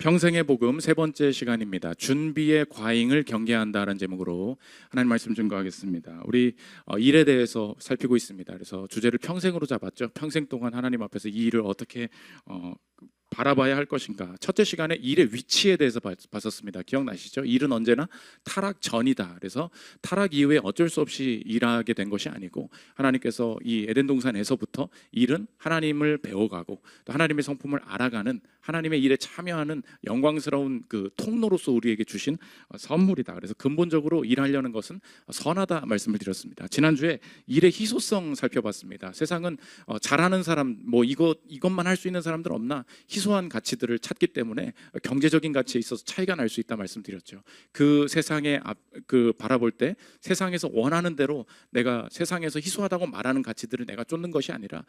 평생의 복음 세 번째 시간입니다. 준비의 과잉을 경계한다라는 제목으로 하나님 말씀 증거하겠습니다. 우리 일에 대해서 살피고 있습니다. 그래서 주제를 평생으로 잡았죠. 평생 동안 하나님 앞에서 이 일을 어떻게 바라봐야 할 것인가. 첫째 시간에 일의 위치에 대해서 봤었습니다. 기억나시죠? 일은 언제나 타락 전이다. 그래서 타락 이후에 어쩔 수 없이 일하게 된 것이 아니고 하나님께서 이 에덴 동산에서부터 일은 하나님을 배워가고 또 하나님의 성품을 알아가는 하나님의 일에 참여하는 영광스러운 그 통로로서 우리에게 주신 선물이다. 그래서 근본적으로 일하려는 것은 선하다 말씀을 드렸습니다. 지난주에 일의 희소성 살펴봤습니다. 세상은 잘하는 사람, 뭐 이것만 할 수 있는 사람들 없나? 희소한 가치들을 찾기 때문에 경제적인 가치에 있어서 차이가 날 수 있다 말씀드렸죠. 그 세상에 바라볼 때 세상에서 원하는 대로 내가 세상에서 희소하다고 말하는 가치들을 내가 쫓는 것이 아니라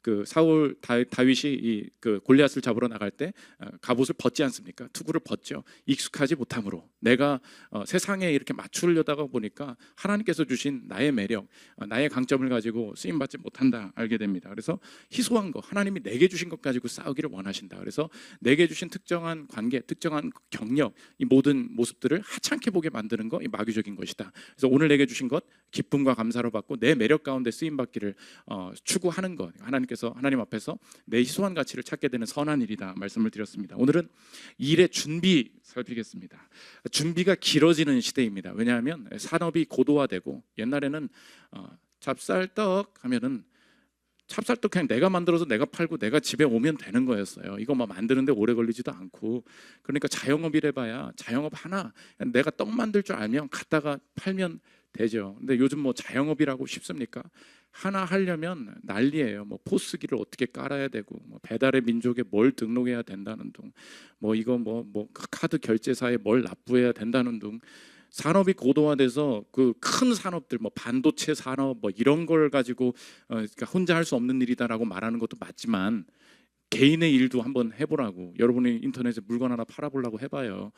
그 사울 다윗이 그 골리앗을 잡으러 나갈 때 갑옷을 벗지 않습니까? 투구를 벗죠. 익숙하지 못함으로 내가 세상에 이렇게 맞추려다가 보니까 하나님께서 주신 나의 매력, 나의 강점을 가지고 쓰임 받지 못한다 알게 됩니다. 그래서 희소한 거, 하나님이 내게 주신 것 가지고 싸우기를 원하신다. 그래서 내게 주신 특정한 관계, 특정한 경력, 이 모든 모습들을 하찮게 보게 만드는 거, 이 마귀적인 것이다. 그래서 오늘 내게 주신 것 기쁨과 감사로 받고 내 매력 가운데 쓰임 받기를 추구하는 것, 하나님 앞에서 내 희소한 가치를 찾게 되는 선한 일이다 말씀을 드렸습니다. 오늘은 일의 준비 살피겠습니다. 준비가 길어지는 시대입니다. 왜냐하면 산업이 고도화되고 옛날에는 찹쌀떡 하면은 찹쌀떡 그냥 내가 만들어서 내가 팔고 내가 집에 오면 되는 거였어요. 이거 뭐 만드는데 오래 걸리지도 않고. 그러니까 자영업이래 봐야 자영업 하나 내가 떡 만들 줄 알면 갖다가 팔면 되죠. 근데 요즘 뭐 자영업이라고 쉽습니까? 하나 하려면 난리예요. 뭐 포스기를 어떻게 깔아야 되고, 뭐 배달의 민족에 뭘 등록해야 된다는 둥, 뭐 이거 뭐 카드 결제사에 뭘 납부해야 된다는 둥. 산업이 고도화돼서 그 큰 산업들, 뭐 반도체 산업, 뭐 이런 걸 가지고 그러니까 혼자 할 수 없는 일이다라고 말하는 것도 맞지만 개인의 일도 한번 해보라고. 여러분이 인터넷에 물건 하나 팔아보려고 해봐요.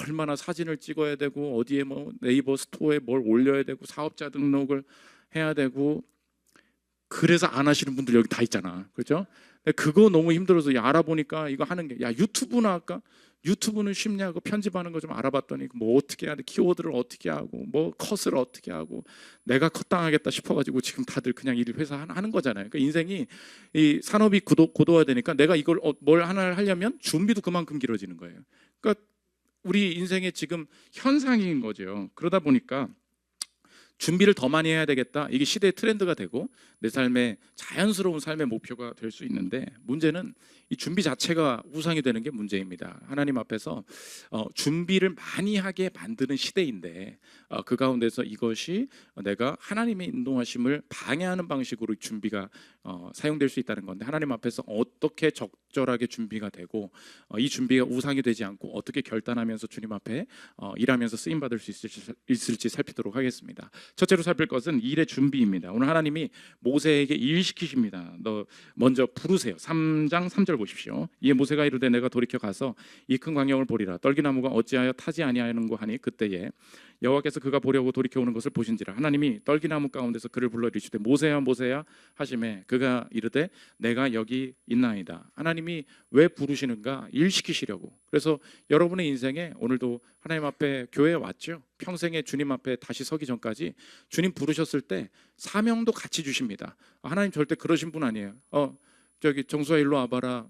얼마나 사진을 찍어야 되고 어디에 뭐 네이버 스토어에 뭘 올려야 되고 사업자 등록을 해야 되고. 그래서 안 하시는 분들 여기 다 있잖아, 그렇죠? 그거 너무 힘들어서 알아보니까 이거 하는 게 유튜브나 할까? 유튜브는 쉽냐고 편집하는 거 좀 알아봤더니 뭐 어떻게 해야 돼? 키워드를 어떻게 하고 뭐 컷을 어떻게 하고. 내가 컷 당하겠다 싶어가지고 지금 다들 그냥 일 회사 하는 거잖아요. 그러니까 인생이 이 산업이 고도화되니까 내가 이걸 뭘 하나 하려면 준비도 그만큼 길어지는 거예요. 그러니까 우리 인생의 지금 현상인 거죠. 그러다 보니까 준비를 더 많이 해야 되겠다. 이게 시대의 트렌드가 되고 내 삶의 자연스러운 삶의 목표가 될 수 있는데, 문제는 이 준비 자체가 우상이 되는 게 문제입니다. 하나님 앞에서 준비를 많이 하게 만드는 시대인데 그 가운데서 이것이 내가 하나님의 인도하심을 방해하는 방식으로 준비가 사용될 수 있다는 건데, 하나님 앞에서 어떻게 적절하게 준비가 되고 이 준비가 우상이 되지 않고 어떻게 결단하면서 주님 앞에 일하면서 쓰임받을 수 있을지 살피도록 하겠습니다. 첫째로 살필 것은 일의 준비입니다. 오늘 하나님이 모세에게 일 시키십니다. 너 먼저 부르세요. 3장 3절 보십시오. 이에 모세가 이르되 내가 돌이켜 가서 이 큰 광야를 보리라. 떨기나무가 어찌하여 타지 아니하는고 하니 그때에 여호와께서 그가 보려고 돌이켜 오는 것을 보신지라. 하나님이 떨기나무 가운데서 그를 불러 이르시되 모세야 모세야 하시매 그가 이르되 내가 여기 있나이다. 하나님이 왜 부르시는가? 일 시키시려고. 그래서 여러분의 인생에 오늘도 하나님 앞에 교회에 왔죠. 평생에 주님 앞에 다시 서기 전까지 주님 부르셨을 때 사명도 같이 주십니다. 하나님 절대 그러신 분 아니에요. 저기 정수아 일로 와봐라.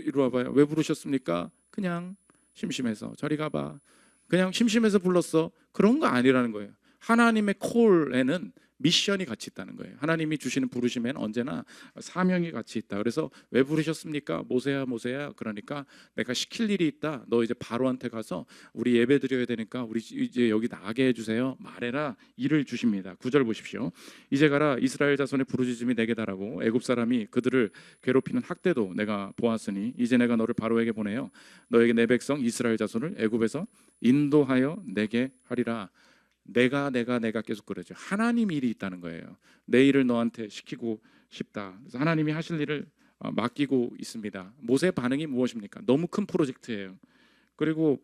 이리 와봐요. 왜 부르셨습니까? 그냥 심심해서. 저리 가봐. 그냥 심심해서 불렀어. 그런 거 아니라는 거예요. 하나님의 콜에는 미션이 같이 있다는 거예요. 하나님이 주시는 부르심에는 언제나 사명이 같이 있다. 그래서 왜 부르셨습니까? 모세야 모세야. 그러니까 내가 시킬 일이 있다. 너 이제 바로한테 가서 우리 예배 드려야 되니까 우리 이제 여기 나가게 해주세요. 말해라. 일을 주십니다. 9절 보십시오. 이제 가라. 이스라엘 자손의 부르짖음이 내게 달하고 애굽 사람이 그들을 괴롭히는 학대도 내가 보았으니 이제 내가 너를 바로에게 보내어 너에게 내 백성 이스라엘 자손을 애굽에서 인도하여 내게 하리라. 내가 계속 그러죠. 하나님 일이 있다는 거예요. 내 일을 너한테 시키고 싶다. 그래서 하나님이 하실 일을 맡기고 있습니다. 모세의 반응이 무엇입니까? 너무 큰 프로젝트예요. 그리고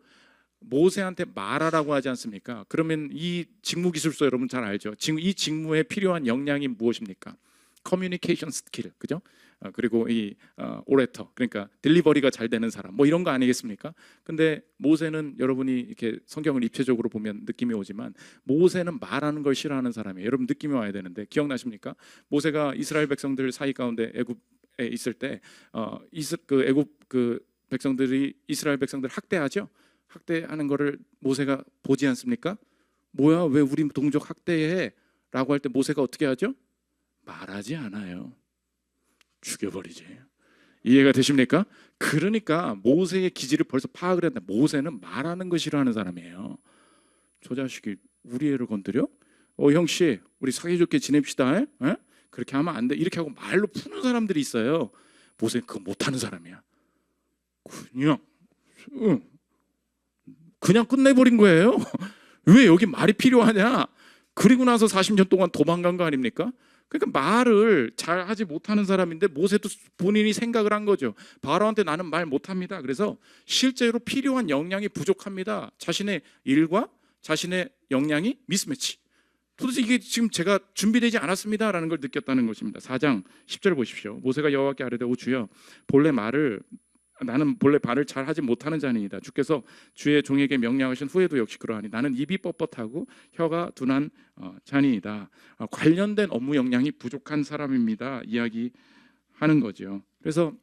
모세한테 말하라고 하지 않습니까? 그러면 이 직무기술서 여러분 잘 알죠. 이 직무에 필요한 역량이 무엇입니까? 커뮤니케이션 스킬, 그죠? 그리고 이 오레터, 그러니까 딜리버리가 잘 되는 사람, 뭐 이런 거 아니겠습니까? 근데 모세는 여러분이 이렇게 성경을 입체적으로 보면 느낌이 오지만 모세는 말하는 걸 싫어하는 사람이에요. 여러분 느낌이 와야 되는데 기억나십니까? 모세가 이스라엘 백성들 사이 가운데 애굽에 있을 때 그 애굽 그 백성들이 이스라엘 백성들 학대하죠. 학대하는 거를 모세가 보지 않습니까? 뭐야, 왜 우리 동족 학대해? 라고 할 때 모세가 어떻게 하죠? 말하지 않아요. 죽여버리지. 이해가 되십니까? 그러니까 모세의 기질을 벌써 파악을 했다. 모세는 말하는 거 싫어하는 사람이에요. 저 자식이 우리 애를 건드려? 형씨, 우리 사이좋게 지냅시다. 에? 그렇게 하면 안 돼. 이렇게 하고 말로 푸는 사람들이 있어요. 모세는 그거 못하는 사람이야. 그냥 끝내버린 거예요. 왜 여기 말이 필요하냐? 그리고 나서 40년 동안 도망간 거 아닙니까? 그러니까 말을 잘 하지 못하는 사람인데 모세도 본인이 생각을 한 거죠. 바로한테 나는 말 못합니다. 그래서 실제로 필요한 역량이 부족합니다. 자신의 일과 자신의 역량이 미스매치. 도대체 이게 지금 제가 준비되지 않았습니다라는 걸 느꼈다는 것입니다. 4장 10절 보십시오. 모세가 여호와께 아뢰되 오 주여, 나는 본래 말을 잘 하지 못하는 자니이다. 주께서 주의 종에게 명령하신 후에도 역시 그러하니 나는 입이 뻣뻣하고 혀가 둔한 자니이다. 관련된 업무 역량이 부족한 사람입니다. 이야기하는 거죠. 그래서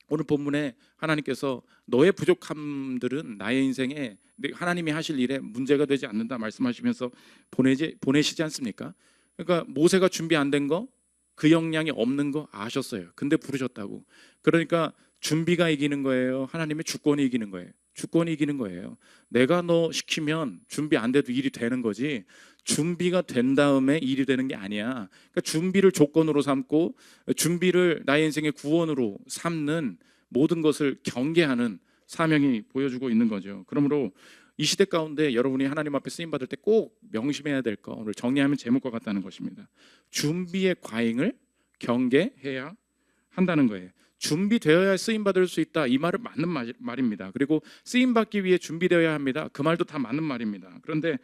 오늘 본문에 하나님께서 너의 부족함들은 나의 인생에 하나님이 하실 일에 문제가 되지 않는다 말씀하시면서 보내시지 않습니까? 그러니까 모세가 준비 안 된 거, 그 역량이 없는 거 아셨어요. 근데 부르셨다고. 그러니까 준비가 이기는 거예요? 하나님의 주권이 이기는 거예요? 주권이 이기는 거예요. 내가 너 시키면 준비 안 돼도 일이 되는 거지, 준비가 된 다음에 일이 되는 게 아니야. 그러니까 준비를 조건으로 삼고 준비를 나의 인생의 구원으로 삼는 모든 것을 경계하는 사명이 보여주고 있는 거죠. 그러므로 이 시대 가운데 여러분이 하나님 앞에 쓰임받을 때 꼭 명심해야 될 거, 오늘 정리하면 제목과 같다는 것입니다. 준비의 과잉을 경계해야 한다는 거예요. 준비되어야 쓰임받을 수 있다, 이 말은 맞는 말입니다. 그리고 쓰임받기 위해 준비되어야 합니다, 그 말도 다 맞는 말입니다. 그런데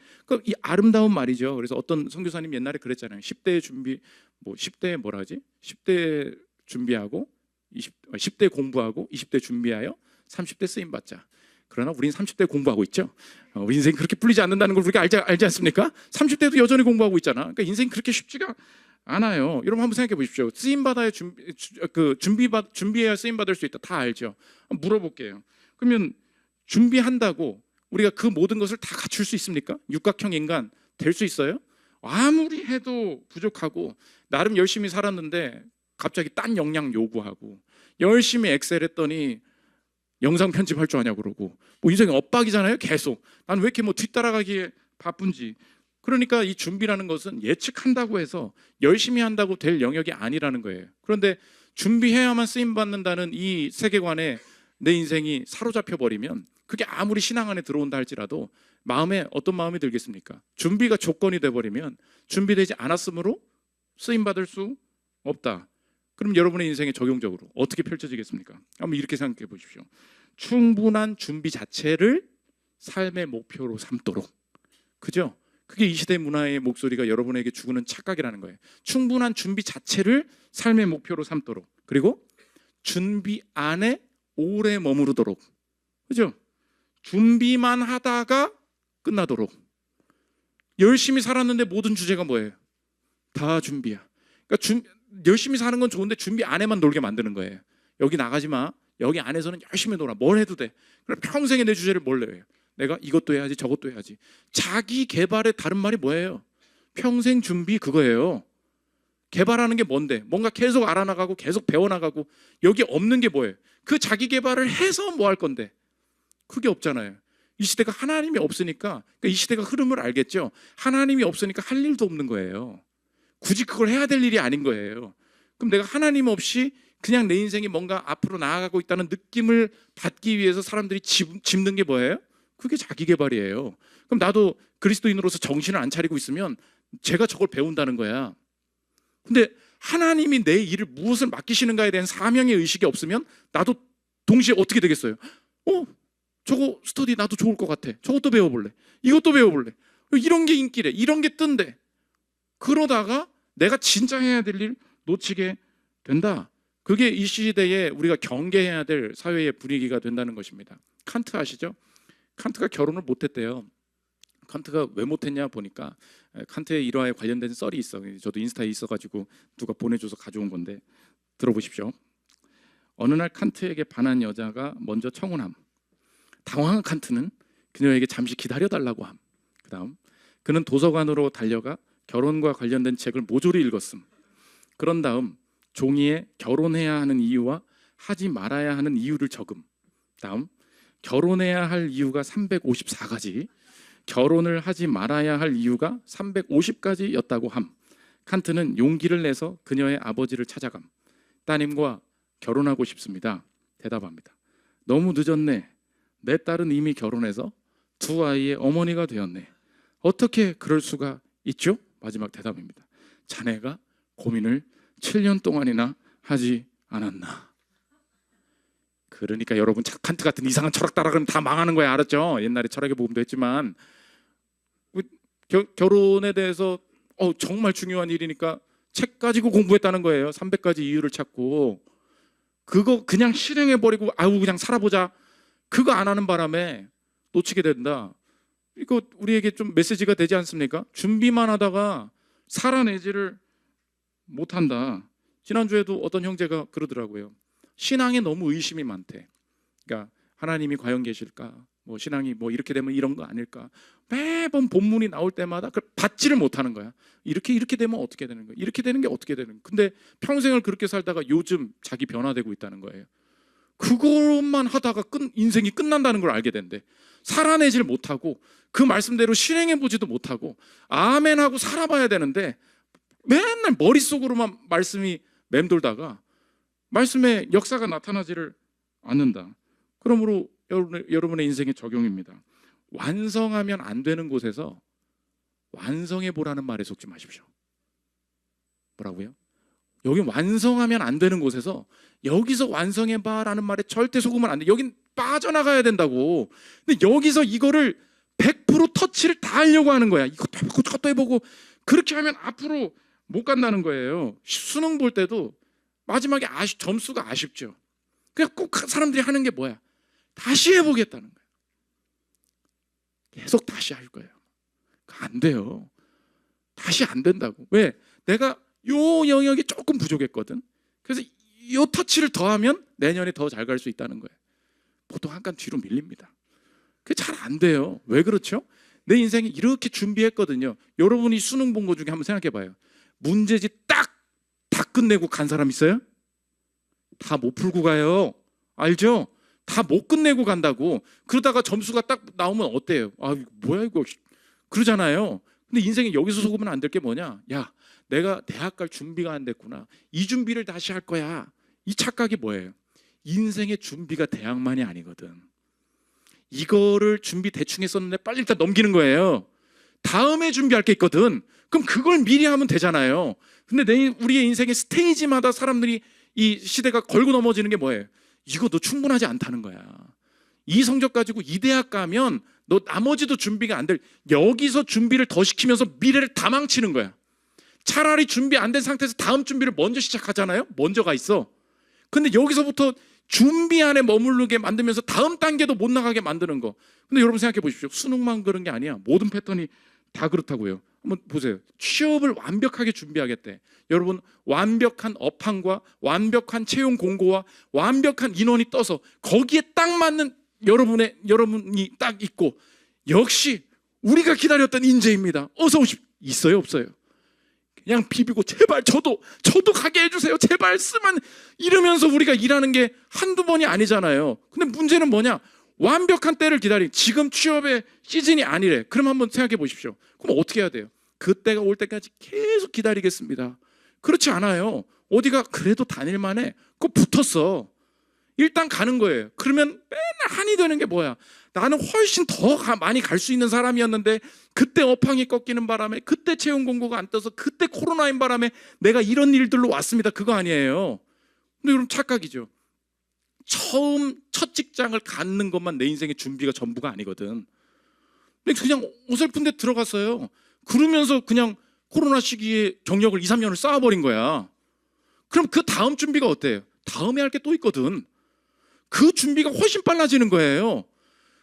이 아름다운 말이죠. 그래서 어떤 선교사님 옛날에 그랬잖아요. 10대 준비, 10대 뭐라 하지? 10대 준비하고 10대 공부하고 20대 준비하여 30대 쓰임받자. 그러나 우린 30대 공부하고 있죠. 우리 인생이 그렇게 풀리지 않는다는 걸 우리가 알지 않습니까? 30대도 여전히 공부하고 있잖아. 그러니까 인생이 그렇게 쉽지가 않아요. 여러분 한번 생각해 보십시오. 쓰임받아야 준비해야 쓰임받을 수 있다, 다 알죠. 물어볼게요. 그러면 준비한다고 우리가 그 모든 것을 다 갖출 수 있습니까? 육각형 인간 될 수 있어요? 아무리 해도 부족하고, 나름 열심히 살았는데 갑자기 딴 역량 요구하고, 열심히 엑셀 했더니 영상 편집할 줄 아냐고 그러고, 인생이 엇박이잖아요. 계속 난 왜 이렇게 뒤따라가기에 바쁜지. 그러니까 이 준비라는 것은 예측한다고 해서 열심히 한다고 될 영역이 아니라는 거예요. 그런데 준비해야만 쓰임받는다는 이 세계관에 내 인생이 사로잡혀 버리면, 그게 아무리 신앙 안에 들어온다 할지라도 마음에 어떤 마음이 들겠습니까? 준비가 조건이 돼버리면 준비되지 않았으므로 쓰임받을 수 없다. 그럼 여러분의 인생에 적용적으로 어떻게 펼쳐지겠습니까? 한번 이렇게 생각해 보십시오. 충분한 준비 자체를 삶의 목표로 삼도록. 그죠? 그게 이 시대 문화의 목소리가 여러분에게 주는 착각이라는 거예요. 충분한 준비 자체를 삶의 목표로 삼도록. 그리고 준비 안에 오래 머무르도록. 그죠? 준비만 하다가 끝나도록. 열심히 살았는데 모든 주제가 뭐예요? 다 준비야. 그러니까 열심히 사는 건 좋은데 준비 안에만 놀게 만드는 거예요. 여기 나가지 마. 여기 안에서는 열심히 놀아. 뭘 해도 돼. 그럼 평생에 내 주제를 뭘 내요? 내가 이것도 해야지, 저것도 해야지. 자기 개발의 다른 말이 뭐예요? 평생 준비, 그거예요. 개발하는 게 뭔데? 뭔가 계속 알아나가고 계속 배워나가고. 여기 없는 게 뭐예요? 그 자기 개발을 해서 뭐 할 건데? 그게 없잖아요. 이 시대가 하나님이 없으니까, 그러니까 이 시대가 흐름을 알겠죠. 하나님이 없으니까 할 일도 없는 거예요. 굳이 그걸 해야 될 일이 아닌 거예요. 그럼 내가 하나님 없이 그냥 내 인생이 뭔가 앞으로 나아가고 있다는 느낌을 받기 위해서 사람들이 짚는 게 뭐예요? 그게 자기 개발이에요. 그럼 나도 그리스도인으로서 정신을 안 차리고 있으면 제가 저걸 배운다는 거야. 근데 하나님이 내 일을 무엇을 맡기시는가에 대한 사명의 의식이 없으면 나도 동시에 어떻게 되겠어요? 저거 스터디 나도 좋을 것 같아. 저것도 배워볼래. 이것도 배워볼래. 이런 게 인기래. 이런 게 뜬대. 그러다가 내가 진짜 해야 될 일 놓치게 된다. 그게 이 시대에 우리가 경계해야 될 사회의 분위기가 된다는 것입니다. 칸트 아시죠? 칸트가 결혼을 못했대요. 칸트가 왜 못했냐 보니까 칸트의 일화에 관련된 썰이 있어. 저도 인스타에 있어가지고 누가 보내줘서 가져온 건데 들어보십시오. 어느 날 칸트에게 반한 여자가 먼저 청혼함. 당황한 칸트는 그녀에게 잠시 기다려달라고 함. 그 다음 그는 도서관으로 달려가 결혼과 관련된 책을 모조리 읽었음. 그런 다음 종이에 결혼해야 하는 이유와 하지 말아야 하는 이유를 적음. 다음 결혼해야 할 이유가 354가지, 결혼을 하지 말아야 할 이유가 350가지였다고 함. 칸트는 용기를 내서 그녀의 아버지를 찾아감. 따님과 결혼하고 싶습니다. 대답합니다. 너무 늦었네. 내 딸은 이미 결혼해서 두 아이의 어머니가 되었네. 어떻게 그럴 수가 있죠? 마지막 대답입니다. 자네가 고민을 7년 동안이나 하지 않았나. 그러니까 여러분 칸트 같은 이상한 철학 따라가면 다 망하는 거야. 알았죠? 옛날에 철학의 복음도 했지만 결혼에 대해서 정말 중요한 일이니까 책 가지고 공부했다는 거예요. 300가지 이유를 찾고 그거 그냥 실행해버리고 그냥 살아보자. 그거 안 하는 바람에 놓치게 된다. 이거 우리에게 좀 메시지가 되지 않습니까? 준비만 하다가 살아내지를 못한다. 지난주에도 어떤 형제가 그러더라고요. 신앙에 너무 의심이 많대. 그러니까 하나님이 과연 계실까? 신앙이 이렇게 되면 이런 거 아닐까? 매번 본문이 나올 때마다 그걸 받지를 못하는 거야. 이렇게 되면 어떻게 되는 거야? 이렇게 되는 게 어떻게 되는 거야? 근데 평생을 그렇게 살다가 요즘 자기 변화되고 있다는 거예요. 그것만 하다가 인생이 끝난다는 걸 알게 된대. 살아내질 못하고 그 말씀대로 실행해보지도 못하고 아멘하고 살아봐야 되는데 맨날 머릿속으로만 말씀이 맴돌다가 말씀의 역사가 나타나지를 않는다. 그러므로 여러분의 인생의 적용입니다. 완성하면 안 되는 곳에서 완성해보라는 말에 속지 마십시오. 뭐라고요? 여기 완성하면 안 되는 곳에서 여기서 완성해봐라는 말에 절대 속으면 안 돼. 여긴 빠져나가야 된다고. 근데 여기서 이거를 100% 터치를 다 하려고 하는 거야. 이것도 해보고 저것도 해보고 그렇게 하면 앞으로 못 간다는 거예요. 수능 볼 때도 마지막에 점수가 아쉽죠. 그냥 꼭 사람들이 하는 게 뭐야? 다시 해보겠다는 거예요. 계속 다시 할 거예요. 안 돼요. 다시 안 된다고. 왜? 내가 요 영역이 조금 부족했거든. 그래서 요 터치를 더하면 내년에 더 잘 갈 수 있다는 거예요. 보통 한 칸 뒤로 밀립니다. 그게 잘 안 돼요. 왜 그렇죠? 내 인생이 이렇게 준비했거든요. 여러분이 수능 본 거 중에 한번 생각해 봐요. 문제집 다 끝내고 간 사람 있어요? 다 못 풀고 가요. 알죠? 다 못 끝내고 간다고. 그러다가 점수가 딱 나오면 어때요? 뭐야 이거. 그러잖아요. 근데 인생에 여기서 속으면 안 될 게 뭐냐? 야, 내가 대학 갈 준비가 안 됐구나. 이 준비를 다시 할 거야. 이 착각이 뭐예요? 인생의 준비가 대학만이 아니거든. 이거를 준비 대충 했었는데 빨리 일단 넘기는 거예요. 다음에 준비할 게 있거든. 그럼 그걸 미리 하면 되잖아요. 근데 우리의 인생의 스테이지마다 사람들이 이 시대가 걸고 넘어지는 게 뭐예요? 이거 너 충분하지 않다는 거야. 이 성적 가지고 이 대학 가면 너 나머지도 준비가 안 될, 여기서 준비를 더 시키면서 미래를 다 망치는 거야. 차라리 준비 안 된 상태에서 다음 준비를 먼저 시작하잖아요. 먼저가 있어. 근데 여기서부터 준비 안에 머무르게 만들면서 다음 단계도 못 나가게 만드는 거. 근데 여러분 생각해 보십시오. 수능만 그런 게 아니야. 모든 패턴이 다 그렇다고요. 한번 보세요. 취업을 완벽하게 준비하겠대. 여러분 완벽한 업황과 완벽한 채용 공고와 완벽한 인원이 떠서 거기에 딱 맞는 여러분이 딱 있고 역시 우리가 기다렸던 인재입니다. 어서 오십시오. 있어요 없어요? 그냥 비비고 제발 저도 가게 해주세요. 제발 쓰면 이러면서 우리가 일하는 게 한두 번이 아니잖아요. 근데 문제는 뭐냐? 완벽한 때를 기다린 지금 취업의 시즌이 아니래. 그럼 한번 생각해 보십시오. 그럼 어떻게 해야 돼요? 그때가 올 때까지 계속 기다리겠습니다. 그렇지 않아요. 어디가 그래도 다닐만해. 그거 붙었어. 일단 가는 거예요. 그러면 맨날 한이 되는 게 뭐야? 나는 훨씬 더 많이 갈 수 있는 사람이었는데 그때 업황이 꺾이는 바람에 그때 채용 공고가 안 떠서 그때 코로나인 바람에 내가 이런 일들로 왔습니다. 그거 아니에요. 근데 여러분 착각이죠. 첫 직장을 갖는 것만 내 인생의 준비가 전부가 아니거든. 근데 그냥 어설픈 데 들어갔어요. 그러면서 그냥 코로나 시기에 경력을 2, 3년을 쌓아버린 거야. 그럼 그 다음 준비가 어때요? 다음에 할 게 또 있거든. 그 준비가 훨씬 빨라지는 거예요.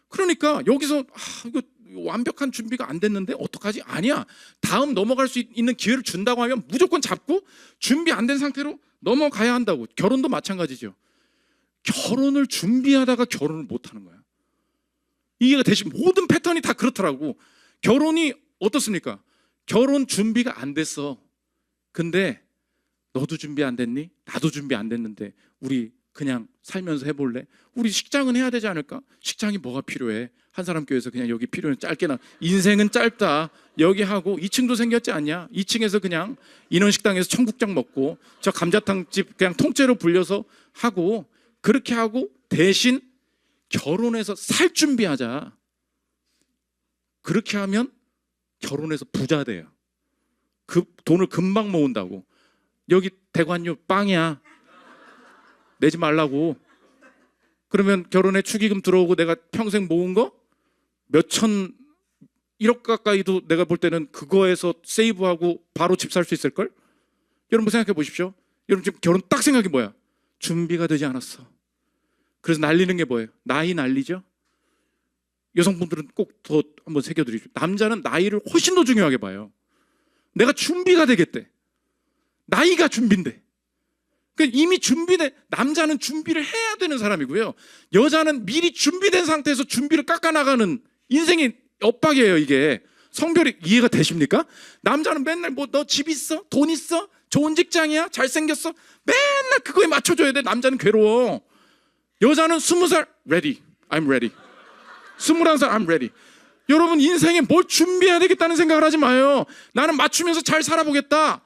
그러니까 여기서 이거 완벽한 준비가 안 됐는데 어떡하지? 아니야. 다음 넘어갈 수 있는 기회를 준다고 하면 무조건 잡고 준비 안 된 상태로 넘어가야 한다고. 결혼도 마찬가지죠. 결혼을 준비하다가 결혼을 못 하는 거야. 이해가 되시? 모든 패턴이 다 그렇더라고. 결혼이 어떻습니까? 결혼 준비가 안 됐어. 근데 너도 준비 안 됐니? 나도 준비 안 됐는데 우리 그냥 살면서 해볼래? 우리 식장은 해야 되지 않을까? 식장이 뭐가 필요해? 한 사람 교회에서 그냥 여기 필요는 짧게나, 인생은 짧다 여기 하고 2층도 생겼지 않냐? 2층에서 그냥 인원식당에서 청국장 먹고 저 감자탕집 그냥 통째로 불려서 하고, 그렇게 하고 대신 결혼해서 살 준비하자. 그렇게 하면 결혼해서 부자 돼요. 그 돈을 금방 모은다고. 여기 대관료 빵이야. 내지 말라고. 그러면 결혼에 축의금 들어오고 내가 평생 모은 거 몇천 1억 가까이도 내가 볼 때는 그거에서 세이브하고 바로 집 살 수 있을걸? 여러분 생각해 보십시오. 여러분 지금 결혼 딱 생각이 뭐야? 준비가 되지 않았어. 그래서 날리는 게 뭐예요? 나이 날리죠? 여성분들은 꼭 더 한번 새겨드리죠. 남자는 나이를 훨씬 더 중요하게 봐요. 내가 준비가 되겠대. 나이가 준비인데. 그러니까 이미 준비된, 남자는 준비를 해야 되는 사람이고요. 여자는 미리 준비된 상태에서 준비를 깎아나가는 인생의 엇박이에요, 이게. 성별이 이해가 되십니까? 남자는 맨날 뭐 너 집 있어? 돈 있어? 좋은 직장이야? 잘생겼어? 맨날 그거에 맞춰줘야 돼. 남자는 괴로워. 여자는 20살 ready, I'm ready. 21살 I'm ready. 여러분 인생에 뭘 준비해야 되겠다는 생각을 하지 마요. 나는 맞추면서 잘 살아보겠다.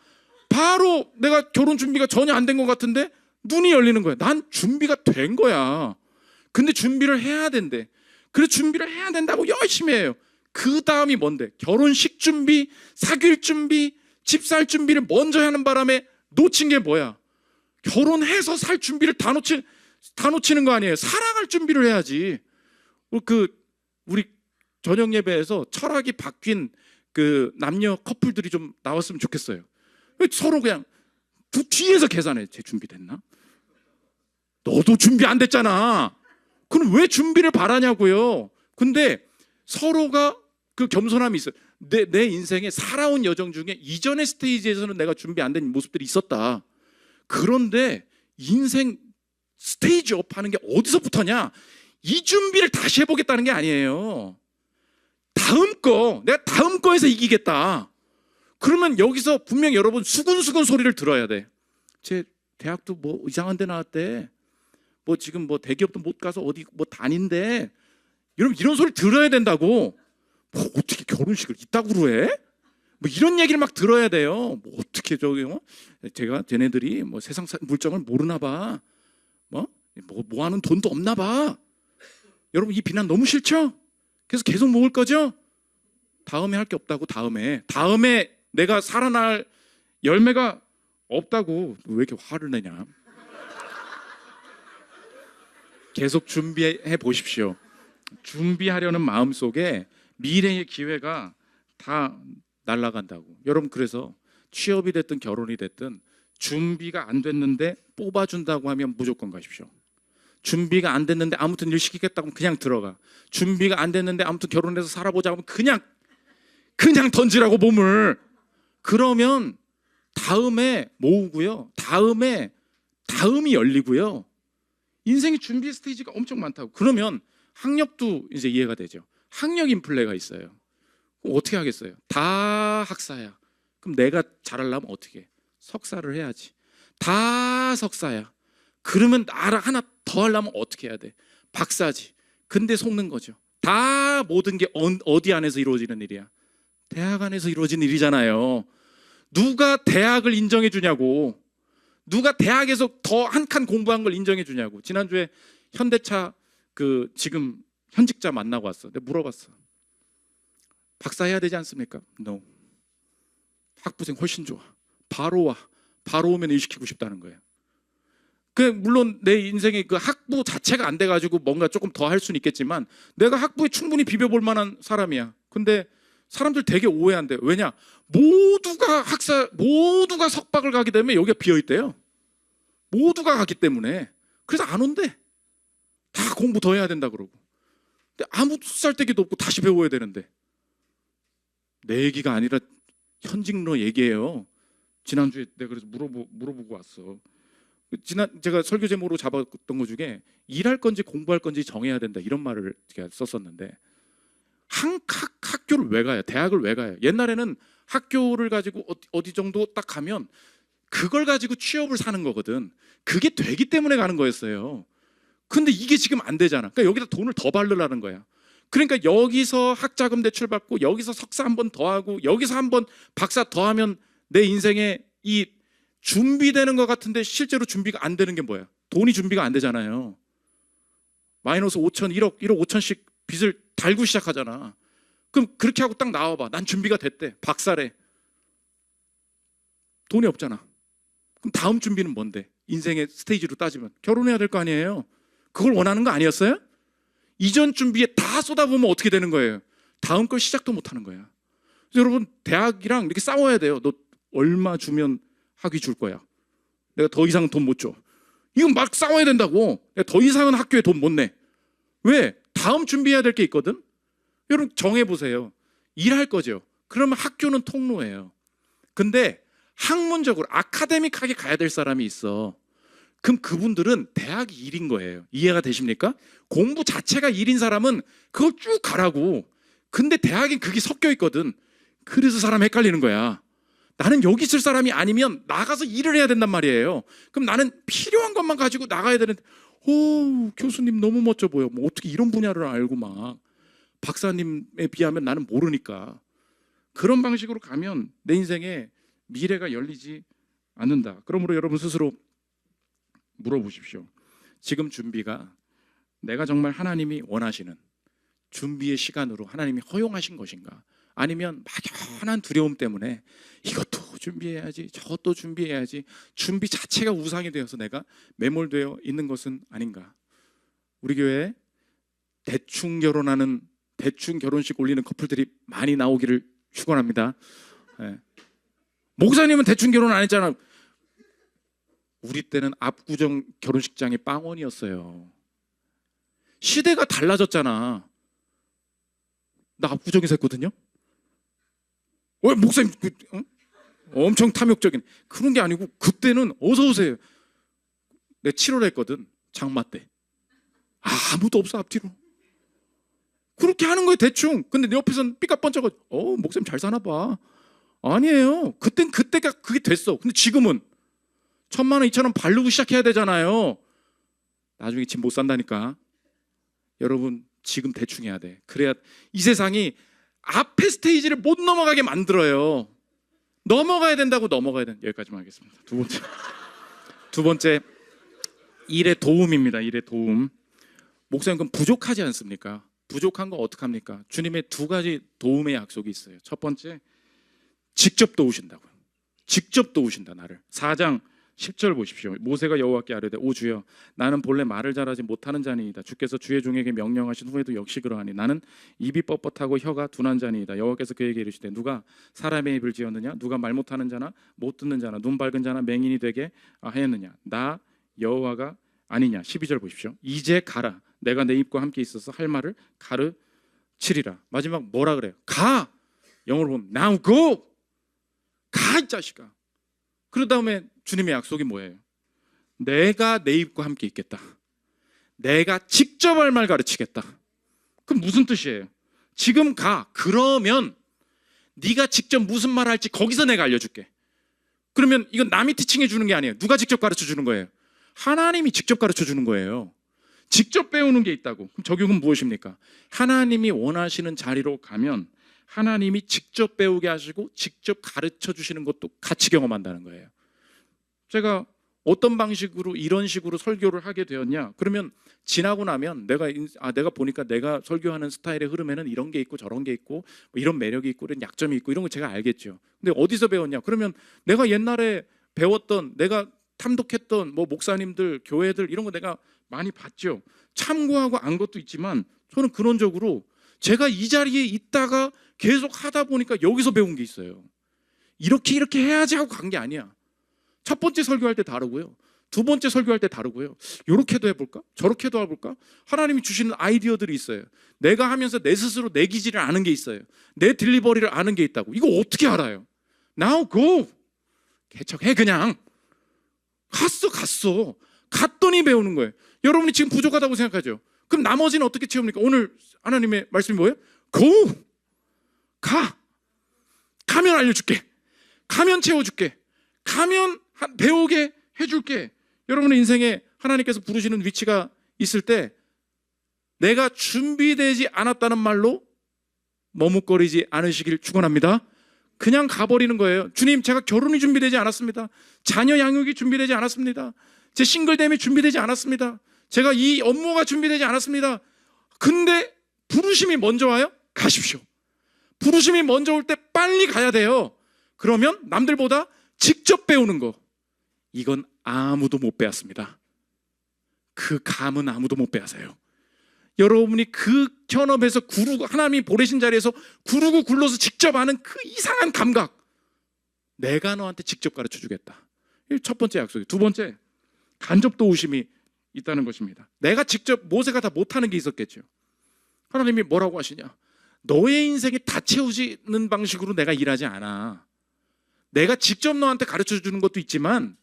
바로 내가 결혼 준비가 전혀 안 된 것 같은데 눈이 열리는 거야. 난 준비가 된 거야. 근데 준비를 해야 된대. 그래서 준비를 해야 된다고 열심히 해요. 그 다음이 뭔데? 결혼식 준비, 사귈 준비, 집 살 준비를 먼저 하는 바람에 놓친 게 뭐야? 결혼해서 살 준비를 다 놓치는 거 아니에요. 살아갈 준비를 해야지. 우리 저녁 예배에서 철학이 바뀐 그 남녀 커플들이 좀 나왔으면 좋겠어요. 서로 그냥 뒤에서 계산해. 쟤 준비됐나? 너도 준비 안 됐잖아. 그럼 왜 준비를 바라냐고요. 근데 서로가 그 겸손함이 있어요. 내 인생에 살아온 여정 중에 이전의 스테이지에서는 내가 준비 안 된 모습들이 있었다. 그런데 인생 스테이지업 하는 게 어디서부터냐? 이 준비를 다시 해보겠다는 게 아니에요. 내가 다음 거에서 이기겠다. 그러면 여기서 분명 여러분 수근수근 소리를 들어야 돼. 쟤 대학도 뭐 이상한 데 나왔대. 뭐 지금 뭐 대기업도 못 가서 어디 뭐 다닌대. 여러분 이런 소리 들어야 된다고. 뭐 어떻게 결혼식을 이따구로 해? 뭐 이런 얘기를 막 들어야 돼요. 뭐 어떻게 제가 쟤네들이 뭐 세상 물정을 모르나 봐. 뭐 하는 돈도 없나 봐. 여러분 이 비난 너무 싫죠? 그래서 계속 모을 거죠? 다음에 할 게 없다고. 다음에 내가 살아날 열매가 없다고. 왜 이렇게 화를 내냐? 계속 준비해 보십시오. 준비하려는 마음속에 미래의 기회가 다 날아간다고. 여러분 그래서 취업이 됐든 결혼이 됐든 준비가 안 됐는데 뽑아준다고 하면 무조건 가십시오. 준비가 안 됐는데 아무튼 일 시키겠다고 하면 그냥 들어가. 준비가 안 됐는데 아무튼 결혼해서 살아보자 하면 그냥 던지라고 몸을. 그러면 다음에 모으고요. 다음이 열리고요. 인생의 준비 스테이지가 엄청 많다고. 그러면 학력도 이제 이해가 되죠. 학력 인플레가 있어요. 그럼 어떻게 하겠어요? 다 학사야. 그럼 내가 잘하려면 어떻게 해? 석사를 해야지. 다 석사야. 그러면 하나 더 하려면 어떻게 해야 돼? 박사지. 근데 속는 거죠. 다 모든 게 어디 안에서 이루어지는 일이야? 대학 안에서 이루어진 일이잖아요. 누가 대학을 인정해 주냐고. 누가 대학에서 더 한 칸 공부한 걸 인정해 주냐고. 지난주에 현대차 지금 현직자 만나고 왔어. 내가 물어봤어. 박사 해야 되지 않습니까? No. 학부생 훨씬 좋아. 바로 와. 바로 오면 일 시키고 싶다는 거예요. 물론 내 인생에 그 학부 자체가 안 돼가지고 뭔가 조금 더 할 수는 있겠지만 내가 학부에 충분히 비벼볼 만한 사람이야. 근데 사람들 되게 오해한대요. 왜냐? 모두가 석박을 가게 되면 여기가 비어있대요. 모두가 가기 때문에. 그래서 안 온대. 다 공부 더 해야 된다 그러고. 근데 아무 쓸데기도 없고 다시 배워야 되는데. 내 얘기가 아니라 현직러 얘기예요. 지난주에 내가 그래서 물어보고 왔어. 제가 설교 제목으로 잡았던 것 중에 일할 건지 공부할 건지 정해야 된다 이런 말을 제가 썼었는데, 학교를 왜 가요? 대학을 왜 가요? 옛날에는 학교를 가지고 어디 정도 딱 가면 그걸 가지고 취업을 사는 거거든. 그게 되기 때문에 가는 거였어요. 근데 이게 지금 안 되잖아. 그러니까 여기다 돈을 더 바르라는 거야. 그러니까 여기서 학자금 대출 받고 여기서 석사 한 번 더 하고 여기서 한 번 박사 더 하면 내 인생에 이 준비되는 것 같은데 실제로 준비가 안 되는 게 뭐야? 돈이 준비가 안 되잖아요. 마이너스 5천, 1억 5천씩 빚을 달고 시작하잖아. 그럼 그렇게 하고 딱 나와봐. 난 준비가 됐대. 박사래. 돈이 없잖아. 그럼 다음 준비는 뭔데? 인생의 스테이지로 따지면 결혼해야 될 거 아니에요. 그걸 원하는 거 아니었어요? 이전 준비에 다 쏟아보면 어떻게 되는 거예요? 다음 걸 시작도 못 하는 거야. 그래서 여러분, 대학이랑 이렇게 싸워야 돼요. 너 얼마 주면 학위 줄 거야? 내가 더 이상 돈 못 줘. 이건 막 싸워야 된다고. 내가 더 이상은 학교에 돈 못 내. 왜? 다음 준비해야 될 게 있거든. 여러분 정해보세요. 일할 거죠. 그러면 학교는 통로예요. 근데 학문적으로 아카데믹하게 가야 될 사람이 있어. 그럼 그분들은 대학이 일인 거예요. 이해가 되십니까? 공부 자체가 일인 사람은 그걸 쭉 가라고. 근데 대학엔 그게 섞여 있거든. 그래서 사람 헷갈리는 거야. 나는 여기 있을 사람이 아니면 나가서 일을 해야 된단 말이에요. 그럼 나는 필요한 것만 가지고 나가야 되는데, 오, 교수님 너무 멋져 보여. 뭐 어떻게 이런 분야를 알고 막. 박사님에 비하면 나는 모르니까. 그런 방식으로 가면 내 인생에 미래가 열리지 않는다. 그러므로 여러분 스스로 물어보십시오. 지금 준비가 내가 정말 하나님이 원하시는 준비의 시간으로 하나님이 허용하신 것인가? 아니면 막연한 두려움 때문에 이것도 준비해야지, 저것도 준비해야지, 준비 자체가 우상이 되어서 내가 매몰되어 있는 것은 아닌가? 우리 교회에 대충 결혼하는, 대충 결혼식 올리는 커플들이 많이 나오기를 축원합니다. 네. 목사님은 대충 결혼 안 했잖아. 우리 때는 압구정 결혼식장이 빵원이었어요. 시대가 달라졌잖아. 나 압구정에서 했거든요. 왜 목사님 엄청 탐욕적인 그런 게 아니고, 그때는 어서 오세요. 내가 7월에 했거든. 장마 때. 아무도 없어 앞뒤로. 그렇게 하는 거예요 대충. 근데 내 옆에서는 삐까뻔쩍 목사님 잘 사나 봐. 아니에요. 그때가 그게 됐어. 근데 지금은 1,000만 원 2,000원 바르고 시작해야 되잖아요. 나중에 집 못 산다니까. 여러분 지금 대충 해야 돼. 그래야 이 세상이 앞에 스테이지를 못 넘어가게 만들어요. 넘어가야 된다고. 넘어가야 된. 여기까지만 하겠습니다. 두 번째 일의 도움입니다. 일의 도움. 목사님 그럼 부족하지 않습니까? 부족한 거 어떡합니까? 주님의 두 가지 도움의 약속이 있어요. 첫 번째, 직접 도우신다고요. 직접 도우신다 나를. 4장 10절 보십시오. 모세가 여호와께 아뢰되 오 주여 나는 본래 말을 잘하지 못하는 자니이다. 주께서 주의 종에게 명령하신 후에도 역시 그러하니 나는 입이 뻣뻣하고 혀가 둔한 자니이다. 여호와께서 그에게 이르시되 누가 사람의 입을 지었느냐? 누가 말 못하는 자나 못 듣는 자나 눈 밝은 자나 맹인이 되게 하였느냐? 나 여호와가 아니냐? 12절 보십시오. 이제 가라. 내가 내 입과 함께 있어서 할 말을 가르치리라. 마지막 뭐라 그래요? 가. 영어로 보면 now go. 가 이 자식아. 그 다음에 주님의 약속이 뭐예요? 내가 내 입과 함께 있겠다. 내가 직접 할 말 가르치겠다. 그럼 무슨 뜻이에요? 지금 가. 그러면 네가 직접 무슨 말 할지 거기서 내가 알려줄게. 그러면 이건 남이 티칭해 주는 게 아니에요. 누가 직접 가르쳐 주는 거예요? 하나님이 직접 가르쳐 주는 거예요. 직접 배우는 게 있다고. 그럼 적용은 무엇입니까? 하나님이 원하시는 자리로 가면 하나님이 직접 배우게 하시고 직접 가르쳐 주시는 것도 같이 경험한다는 거예요. 제가 어떤 방식으로 이런 식으로 설교를 하게 되었냐? 그러면 지나고 나면 내가 보니까 내가 설교하는 스타일의 흐름에는 이런 게 있고 저런 게 있고 뭐 이런 매력이 있고 이런 약점이 있고 이런 거 제가 알겠죠. 근데 어디서 배웠냐? 그러면 내가 옛날에 배웠던, 내가 탐독했던 뭐 목사님들, 교회들 이런 거 내가 많이 봤죠. 참고하고 안 것도 있지만 저는 근원적으로 제가 이 자리에 있다가 계속 하다 보니까 여기서 배운 게 있어요. 이렇게 해야지 하고 간 게 아니야. 첫 번째 설교할 때 다르고요. 두 번째 설교할 때 다르고요. 이렇게도 해볼까? 저렇게도 해볼까? 하나님이 주시는 아이디어들이 있어요. 내가 하면서 내 스스로 내 기질을 아는 게 있어요. 내 딜리버리를 아는 게 있다고. 이거 어떻게 알아요? Now go. 개척해 그냥. 갔어. 갔더니 배우는 거예요. 여러분이 지금 부족하다고 생각하죠? 그럼 나머지는 어떻게 채웁니까? 오늘 하나님의 말씀이 뭐예요? Go. 가면 알려줄게. 가면 채워줄게. 가면 배우게 해줄게. 여러분의 인생에 하나님께서 부르시는 위치가 있을 때 내가 준비되지 않았다는 말로 머뭇거리지 않으시길 축원합니다. 그냥 가버리는 거예요. 주님, 제가 결혼이 준비되지 않았습니다. 자녀 양육이 준비되지 않았습니다. 제 싱글됨이 준비되지 않았습니다. 제가 이 업무가 준비되지 않았습니다. 근데 부르심이 먼저 와요? 가십시오. 부르심이 먼저 올 때 빨리 가야 돼요. 그러면 남들보다 직접 배우는 거, 이건 아무도 못 배웠습니다. 그 감은 아무도 못 배우세요. 여러분이 그 현업에서 구르고 하나님이 보내신 자리에서 구르고 굴러서 직접 아는 그 이상한 감각, 내가 너한테 직접 가르쳐 주겠다. 이 첫 번째 약속이에요. 두 번째, 간접 도우심이 있다는 것입니다. 내가 직접, 모세가 다 못하는 게 있었겠죠. 하나님이 뭐라고 하시냐? 너의 인생이 다 채우지는 방식으로 내가 일하지 않아. 내가 직접 너한테 가르쳐 주는 것도 있지만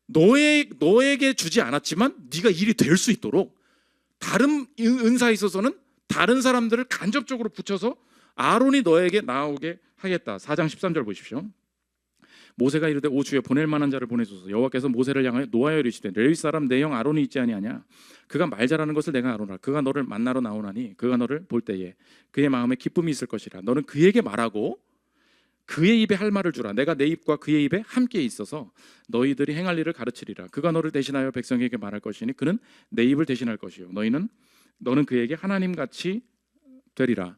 너에게 주지 않았지만 네가 일이 될 수 있도록 다른 은사에 있어서는 다른 사람들을 간접적으로 붙여서 아론이 너에게 나오게 하겠다. 4장 13절 보십시오. 모세가 이르되 오 주여 보낼 만한 자를 보내소서. 여호와께서 모세를 향하여 노하여 이르시되 레위 사람 내 형 아론이 있지 아니하냐. 그가 말 잘하는 것을 내가 아노라. 그가 너를 만나러 나오나니 그가 너를 볼 때에 그의 마음에 기쁨이 있을 것이라. 너는 그에게 말하고 그의 입에 할 말을 주라. 내가 내 입과 그의 입에 함께 있어서 너희들이 행할 일을 가르치리라. 그가 너를 대신하여 백성에게 말할 것이니 그는 내 입을 대신할 것이요 너는 그에게 하나님같이 되리라.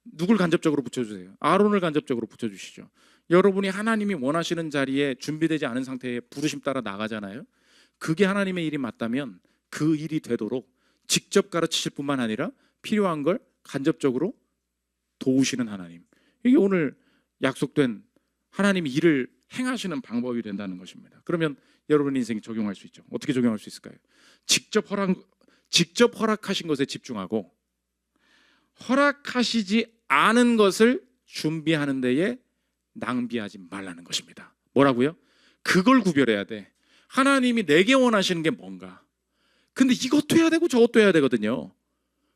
누굴 간접적으로 붙여주세요? 아론을 간접적으로 붙여주시죠. 여러분이 하나님이 원하시는 자리에 준비되지 않은 상태에 부르심 따라 나가잖아요. 그게 하나님의 일이 맞다면 그 일이 되도록 직접 가르치실 뿐만 아니라 필요한 걸 간접적으로 도우시는 하나님. 이게 오늘 약속된 하나님이 일을 행하시는 방법이 된다는 것입니다. 그러면 여러분 인생에 적용할 수 있죠. 어떻게 적용할 수 있을까요? 직접 허락하신 것에 집중하고 허락하시지 않은 것을 준비하는 데에 낭비하지 말라는 것입니다. 뭐라고요? 그걸 구별해야 돼. 하나님이 내게 원하시는 게 뭔가. 근데 이것도 해야 되고 저것도 해야 되거든요.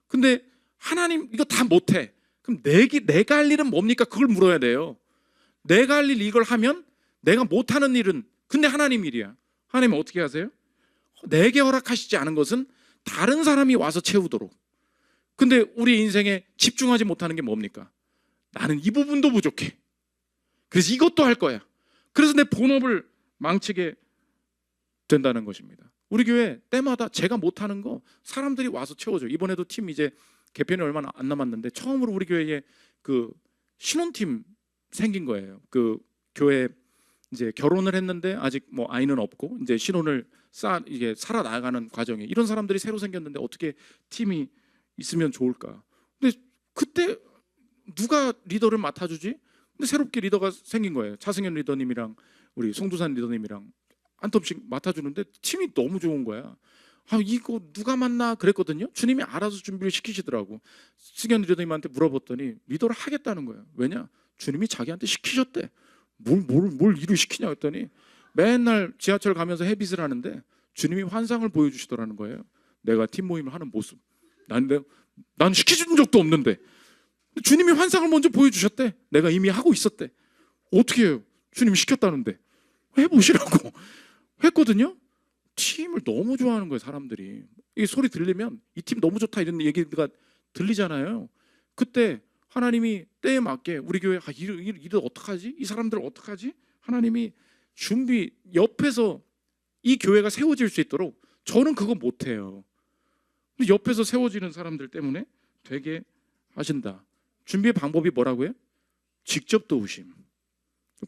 근데 하나님 이거 다 못해. 그럼 내가 할 일은 뭡니까? 그걸 물어야 돼요. 내가 할 일 이걸 하면 내가 못하는 일은, 근데 하나님 일이야. 하나님은 어떻게 하세요? 내게 허락하시지 않은 것은 다른 사람이 와서 채우도록. 근데 우리 인생에 집중하지 못하는 게 뭡니까? 나는 이 부분도 부족해. 그래서 이것도 할 거야. 그래서 내 본업을 망치게 된다는 것입니다. 우리 교회 때마다 제가 못하는 거 사람들이 와서 채워줘요. 이번에도 팀 이제 개편이 얼마 안 남았는데 처음으로 우리 교회에 그 신혼팀 생긴 거예요. 그 교회 이제 결혼을 했는데 아직 뭐 아이는 없고 이제 신혼을 이게 살아나가는 과정에 이런 사람들이 새로 생겼는데 어떻게 팀이 있으면 좋을까? 근데 그때 누가 리더를 맡아주지? 근데 새롭게 리더가 생긴 거예요. 차승현 리더님이랑 우리 송두산 리더님이랑 한 텀씩 맡아주는데 팀이 너무 좋은 거야. 아, 이거 누가 맡나 그랬거든요. 주님이 알아서 준비를 시키시더라고. 승현 리더님한테 물어봤더니 리더를 하겠다는 거예요. 왜냐? 주님이 자기한테 시키셨대. 뭘 일을 시키냐 했더니 맨날 지하철 가면서 헤빗을 하는데 주님이 환상을 보여주시더라는 거예요. 내가 팀 모임을 하는 모습. 난 시켜준 적도 없는데 주님이 환상을 먼저 보여주셨대. 내가 이미 하고 있었대. 어떻게 해요? 주님이 시켰다는데 해보시라고 했거든요. 팀을 너무 좋아하는 거예요. 사람들이 이 소리 들리면 이 팀 너무 좋다 이런 얘기가 들리잖아요. 그때 하나님이 때에 맞게 우리 교회 이를 어떡하지? 이 사람들을 어떡하지? 하나님이 옆에서 이 교회가 세워질 수 있도록 저는 그거 못해요. 근데 옆에서 세워지는 사람들 때문에 되게 하신다. 준비의 방법이 뭐라고요? 직접 도우심.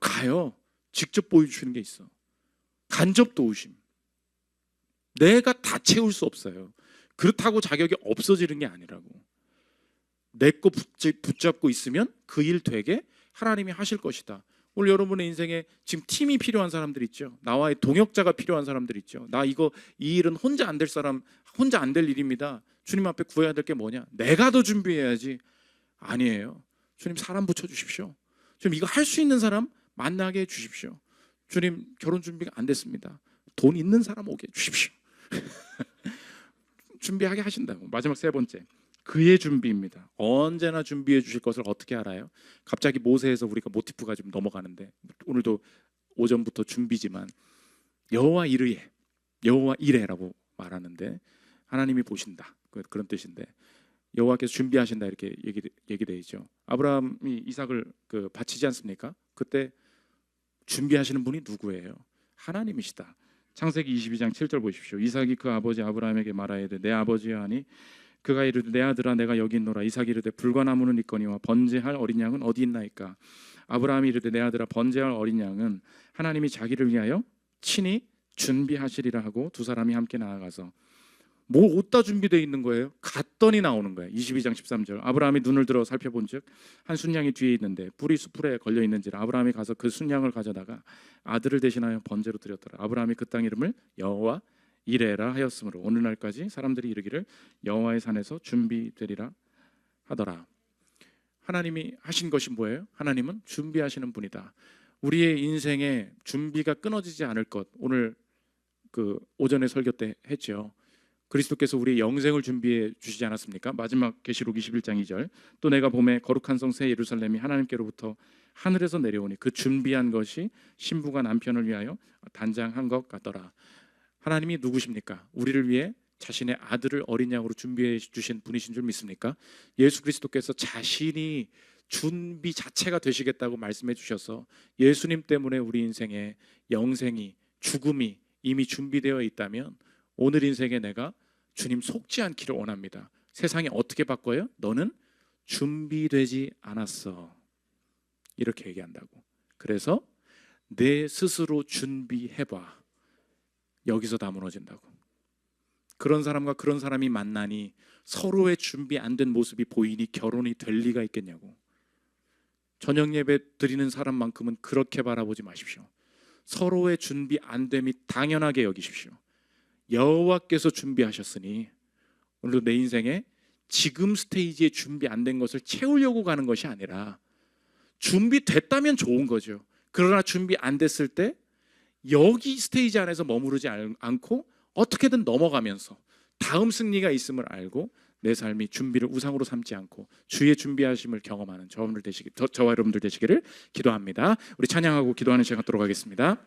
가요. 직접 보여주시는 게 있어. 간접 도우심. 내가 다 채울 수 없어요. 그렇다고 자격이 없어지는 게 아니라고. 내 거 붙잡고 있으면 그 일 되게 하나님이 하실 것이다. 오늘 여러분의 인생에 지금 팀이 필요한 사람들 있죠. 나와의 동역자가 필요한 사람들 있죠. 나 이 일은 혼자 안 될 사람, 혼자 안 될 일입니다. 주님 앞에 구해야 될 게 뭐냐? 내가 더 준비해야지. 아니에요. 주님 사람 붙여주십시오. 주님 이거 할 수 있는 사람 만나게 해주십시오. 주님 결혼 준비가 안 됐습니다. 돈 있는 사람 오게 해주십시오. 준비하게 하신다고. 마지막 세 번째, 그의 준비입니다. 언제나 준비해 주실 것을 어떻게 알아요? 갑자기 모세에서 우리가 모티프가 좀 넘어가는데, 오늘도 오전부터 준비지만 여호와 이르에, 여호와 이레라고 말하는데 하나님이 보신다, 그런 뜻인데 여호와께서 준비하신다 이렇게 얘기되어 있죠. 아브라함이 이삭을 바치지 않습니까? 그때 준비하시는 분이 누구예요? 하나님이시다. 창세기 22장 7절 보십시오. 이삭이 그 아버지 아브라함에게 말하여되 내 아버지여 하니 그가 이르되 내 아들아 내가 여기 있노라. 이삭이 이르되 불과나무는 있거니와 번제할 어린 양은 어디 있나이까. 아브라함이 이르되 내 아들아 번제할 어린 양은 하나님이 자기를 위하여 친히 준비하시리라 하고 두 사람이 함께 나아가서 뭐 옷 다 준비되어 있는 거예요. 갔더니 나오는 거예요. 22장 13절. 아브라함이 눈을 들어 살펴본즉 한 순양이 뒤에 있는데 불이 수풀에 걸려 있는지라 아브라함이 가서 그 순양을 가져다가 아들을 대신하여 번제로 드렸더라. 아브라함이 그 땅 이름을 여호와 이레라 하였으므로 오늘날까지 사람들이 이르기를 여호와의 산에서 준비되리라 하더라. 하나님이 하신 것이 뭐예요? 하나님은 준비하시는 분이다. 우리의 인생에 준비가 끊어지지 않을 것, 오늘 오전에 설교 때 했죠. 그리스도께서 우리의 영생을 준비해 주시지 않았습니까? 마지막 계시록 21장 2절. 또 내가 봄에 거룩한 성 새 예루살렘이 하나님께로부터 하늘에서 내려오니 그 준비한 것이 신부가 남편을 위하여 단장한 것 같더라. 하나님이 누구십니까? 우리를 위해 자신의 아들을 어린 양으로 준비해 주신 분이신 줄 믿습니까? 예수 그리스도께서 자신이 준비 자체가 되시겠다고 말씀해 주셔서 예수님 때문에 우리 인생에 영생이, 죽음이 이미 준비되어 있다면 오늘 인생에 내가 주님 속지 않기를 원합니다. 세상이 어떻게 바꿔요? 너는 준비되지 않았어. 이렇게 얘기한다고. 그래서 내 스스로 준비해봐. 여기서 다 무너진다고. 그런 사람과 그런 사람이 만나니 서로의 준비 안 된 모습이 보이니 결혼이 될 리가 있겠냐고. 저녁 예배 드리는 사람만큼은 그렇게 바라보지 마십시오. 서로의 준비 안 됨이 당연하게 여기십시오. 여호와께서 준비하셨으니 오늘도 내 인생에 지금 스테이지에 준비 안 된 것을 채우려고 가는 것이 아니라 준비됐다면 좋은 거죠. 그러나 준비 안 됐을 때 여기 스테이지 안에서 머무르지 않고 어떻게든 넘어가면서 다음 승리가 있음을 알고 내 삶이 준비를 우상으로 삼지 않고 주의 준비하심을 경험하는 저와 여러분들 되시기를 기도합니다. 우리 찬양하고 기도하는 시간 갖도록 하겠습니다.